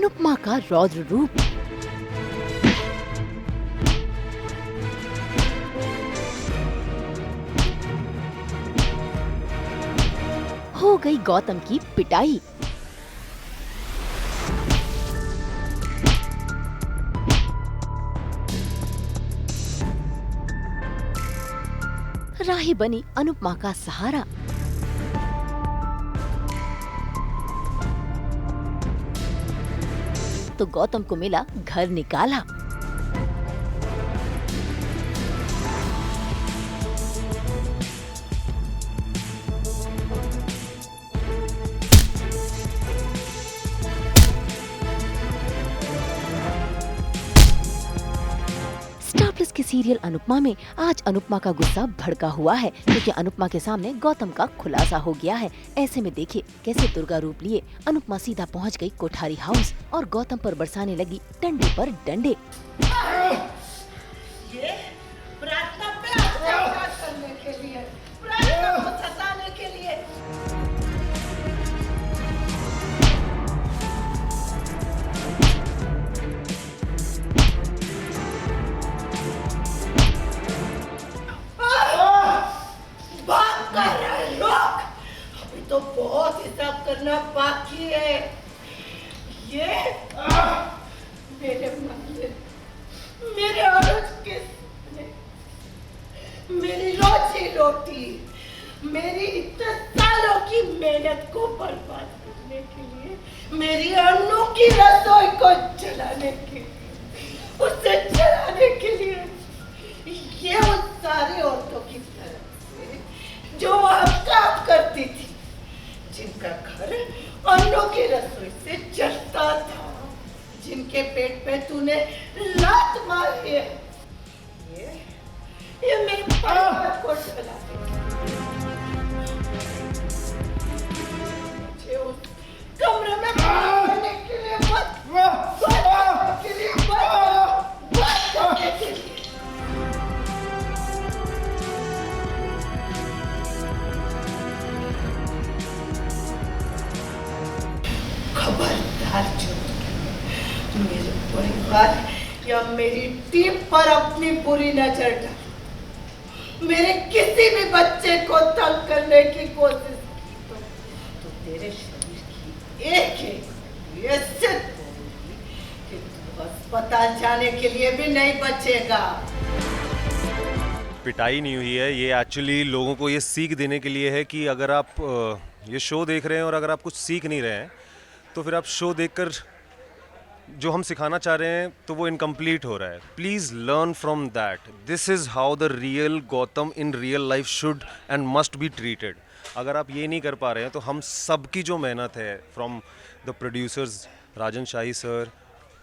अनुपमा का रौद्र रूप। हो गई गौतम की पिटाई। राही बनी अनुपमा का सहारा। तो गौतम को मिला घर निकाला। स्टार प्लस के सीरियल अनुपमा में आज अनुपमा का गुस्सा भड़का हुआ है, क्योंकि अनुपमा के सामने गौतम का खुलासा हो गया है। ऐसे में देखिए कैसे दुर्गा रूप लिए अनुपमा सीधा पहुंच गई कोठारी हाउस और गौतम पर बरसाने लगी डंडे पर डंडे। ये प्रार्थना पे अत्याचार करने के लिए, प्रार्थना को सताने के लिए। बात कर रहे लोग, अभी तो बहुत हिसाब करना बाकी है। ये मेरे मंदिर, मेरे औरत के मेरी रोजी रोटी, मेरी इतने सालों की मेहनत को बर्बाद करने के लिए, मेरी अन्नू की रसोई को जलाने के लिए, उसे जलाने के लिए, ये उन सारी औरतों की तरफ से जो वहाँ काम करती थी, जिनका घर अन्नू की रसोई से जलता था, जिनके पेट पे तूने लात मारी है, ये मेरे परिवार को जला देगी। मुझे उस कमरे में रहने के लिए मत करने के लिए खबरदार जो मेरे परिवार या मेरी टीम पर अपनी बुरी नजर डाल, मेरे किसी भी बच्चे को तंग करने की कोशिश की तो तेरे शरीर की एक ये सिद्ध होगी कि तू अस्पताल जाने के लिए भी नहीं बचेगा। पिटाई नहीं हुई है, ये एक्चुअली लोगों को ये सीख देने के लिए है कि अगर आप ये शो देख रहे हैं और अगर आप कुछ सीख नहीं रहे हैं तो फिर आप शो देखकर जो हम सिखाना चाह रहे हैं तो वो इनकम्प्लीट हो रहा है। Please learn from that. This is how the real Gautam in real life should and must be treated. अगर आप ये नहीं कर पा रहे हैं तो हम सबकी जो मेहनत है, from the producers Rajan Shahi sir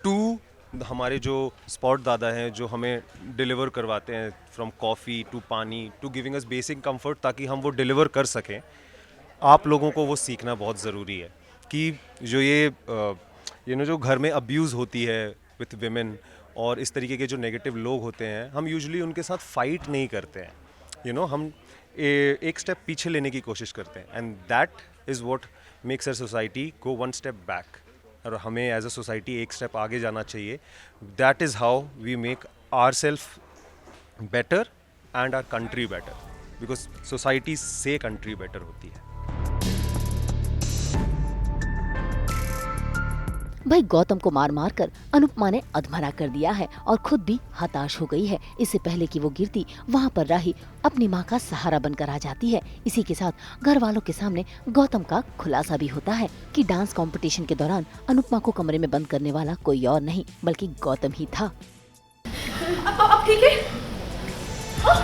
to हमारे जो स्पॉट दादा हैं जो हमें डिलीवर करवाते हैं, from coffee to pani to giving us basic comfort, ताकि हम वो डिलीवर कर सकें। आप लोगों को वो सीखना बहुत ज़रूरी है कि जो ये जो घर में अब्यूज़ होती है विथ विमेन और इस तरीके के जो नेगेटिव लोग होते हैं, हम यूजुअली उनके साथ फाइट नहीं करते हैं। हम एक स्टेप पीछे लेने की कोशिश करते हैं, and that is what makes our society go one step back. और हमें एज अ सोसाइटी एक स्टेप आगे जाना चाहिए। That is how we make our self better and our country better, because society से कंट्री बेटर होती है। भाई गौतम को मार मार कर अनुपमा ने अधमरा कर दिया है और खुद भी हताश हो गई है। इससे पहले कि वो गिरती, वहाँ पर राही अपनी माँ का सहारा बनकर आ जाती है। इसी के साथ घर वालों के सामने गौतम का खुलासा भी होता है कि डांस कंपटीशन के दौरान अनुपमा को कमरे में बंद करने वाला कोई और नहीं बल्कि गौतम ही था। अब ठीक है? हाँ?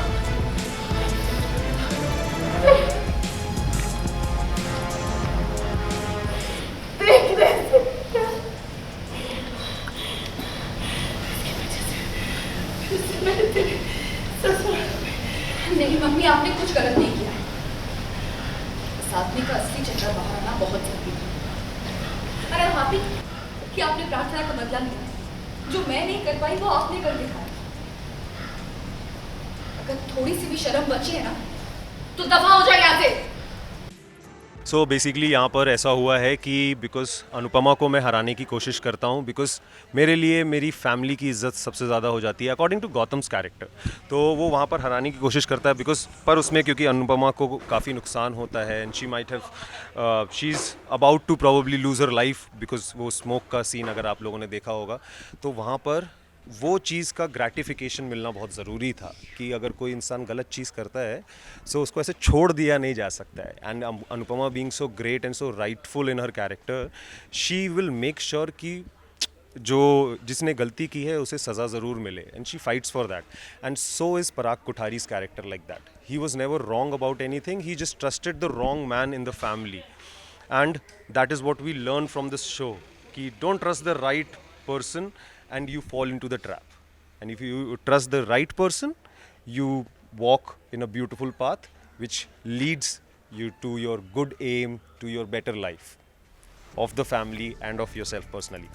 देख रहे नहीं मम्मी, आपने कुछ गलत नहीं किया। इस आदमी का असली चेहरा बाहर आना बहुत जरूरी था। अरे भाभी, कि आपने प्रार्थना का बदला लिया, जो मैं नहीं कर पाई वो आपने कर दिखाया। अगर थोड़ी सी भी शर्म बची है ना तो दफा हो जाए यहाँ से। सो बेसिकली यहाँ पर ऐसा हुआ है कि बिकॉज अनुपमा को मैं हराने की कोशिश करता हूँ, बिकॉज मेरे लिए मेरी फैमिली की इज्जत सबसे ज़्यादा हो जाती है अकॉर्डिंग टू गौतम्स कैरेक्टर। तो वो वहाँ पर हराने की कोशिश करता है बिकॉज पर उसमें क्योंकि अनुपमा को काफ़ी नुकसान होता है and she might have she is about to probably lose her life because वो स्मोक का सीन अगर आप लोगों ने देखा होगा, तो वहाँ पर वो चीज़ का ग्रैटिफिकेशन मिलना बहुत ज़रूरी था कि अगर कोई इंसान गलत चीज़ करता है सो उसको ऐसे छोड़ दिया नहीं जा सकता है। And Anupama being so great and so rightful in her character, she will make sure कि जो जिसने गलती की है उसे सज़ा ज़रूर मिले and she fights for that. And so is Parag Kothari's character like that. He was never wrong about anything, he just trusted the wrong man in the family and that is what we learn from this show कि don't trust the right person and you fall into the trap, and if you trust the right person you walk in a beautiful path which leads you to your good aim, to your better life of the family and of yourself personally.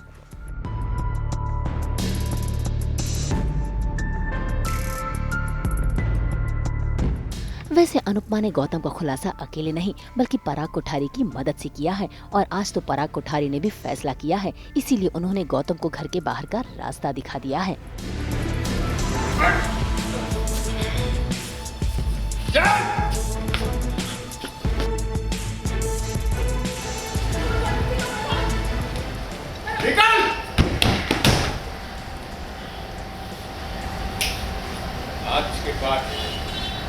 वैसे अनुपमा ने गौतम का खुलासा अकेले नहीं बल्कि पराग कोठारी की मदद से किया है और आज तो पराग कोठारी ने भी फैसला किया है, इसीलिए उन्होंने गौतम को घर के बाहर का रास्ता दिखा दिया है। आज के बाद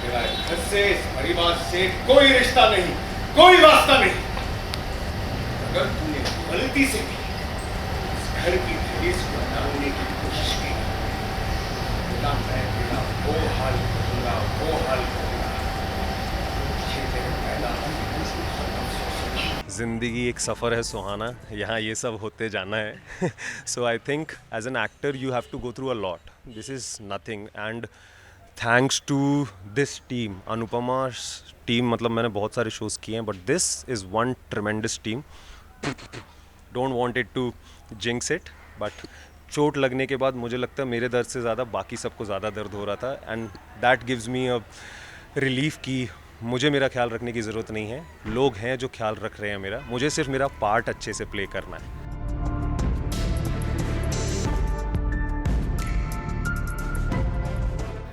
तेरा घर से, इस परिवार से कोई रिश्ता नहीं, कोई वास्ता नहीं। अगर तूने गलती से भी इस घर की दहलीज को हटाने की कोशिश की, तेरा मैं तेरा वो हाल करूंगा, वो हाल करूंगा। ये तेरे पैदा ज़िंदगी एक सफ़र है सुहाना, यहाँ ये सब होते जाना है। So I think as an actor you have to go through a lot, this is nothing and thanks to this team, Anupama team, मतलब मैंने बहुत सारे शोज़ किए हैं but this is one tremendous team. Don't want it to jinx it but चोट लगने के बाद मुझे लगता है मेरे दर्द से ज़्यादा बाकी सबको ज़्यादा दर्द हो रहा था and that gives me a relief कि मुझे मेरा ख्याल रखने की ज़रूरत नहीं है, लोग हैं जो ख्याल रख रहे हैं मेरा, मुझे सिर्फ मेरा पार्ट अच्छे से प्ले करना है।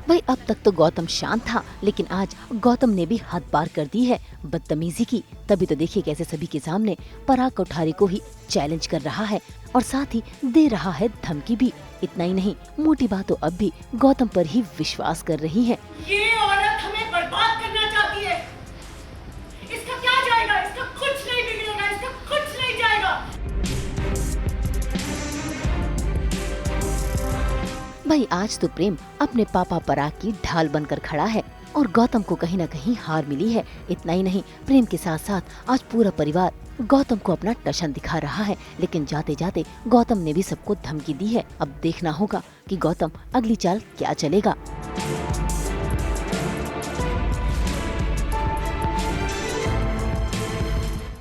भाई अब तक तो गौतम शांत था लेकिन आज गौतम ने भी हद पार कर दी है, बदतमीजी की। तभी तो देखिए कैसे सभी के सामने पराग कोठारी को ही चैलेंज कर रहा है और साथ ही दे रहा है धमकी भी। इतना ही नहीं, मोटी बात तो अब भी गौतम पर ही विश्वास कर रही है। ये औरत हमें बर्बाद करना चाहती है। इसका क्या जाएगा? इसका कुछ नहीं बिगड़ेगा, इसका कुछ नहीं जाएगा। भाई आज तो प्रेम अपने पापा पराग की ढाल बनकर खड़ा है और गौतम को कहीं न कहीं हार मिली है। इतना ही नहीं, प्रेम के साथ साथ आज पूरा परिवार गौतम को अपना टशन दिखा रहा है, लेकिन जाते जाते गौतम ने भी सबको धमकी दी है। अब देखना होगा कि गौतम अगली चाल क्या चलेगा।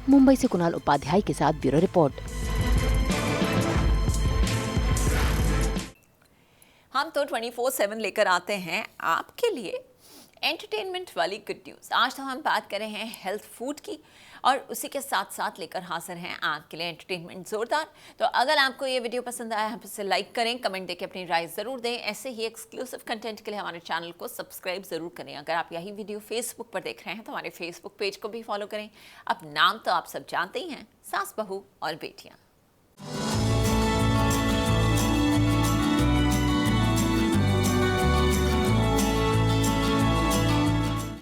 मुंबई से कुणाल उपाध्याय के साथ ब्यूरो रिपोर्ट। हम तो 24/7 लेकर आते हैं आपके लिए एंटरटेनमेंट वाली गुड न्यूज़। आज तो हम बात कर रहे हैं हेल्थ फूड की और उसी के साथ साथ लेकर हाजिर हैं आपके लिए एंटरटेनमेंट जोरदार। तो अगर आपको ये वीडियो पसंद आया है इसे लाइक करें, कमेंट देके अपनी राय ज़रूर दें। ऐसे ही एक्सक्लूसिव कंटेंट के लिए हमारे चैनल को सब्सक्राइब ज़रूर करें। अगर आप यही वीडियो फेसबुक पर देख रहे हैं तो हमारे फेसबुक पेज को भी फॉलो करें। अब नाम तो आप सब जानते ही हैं, सास बहू और बेटियाँ।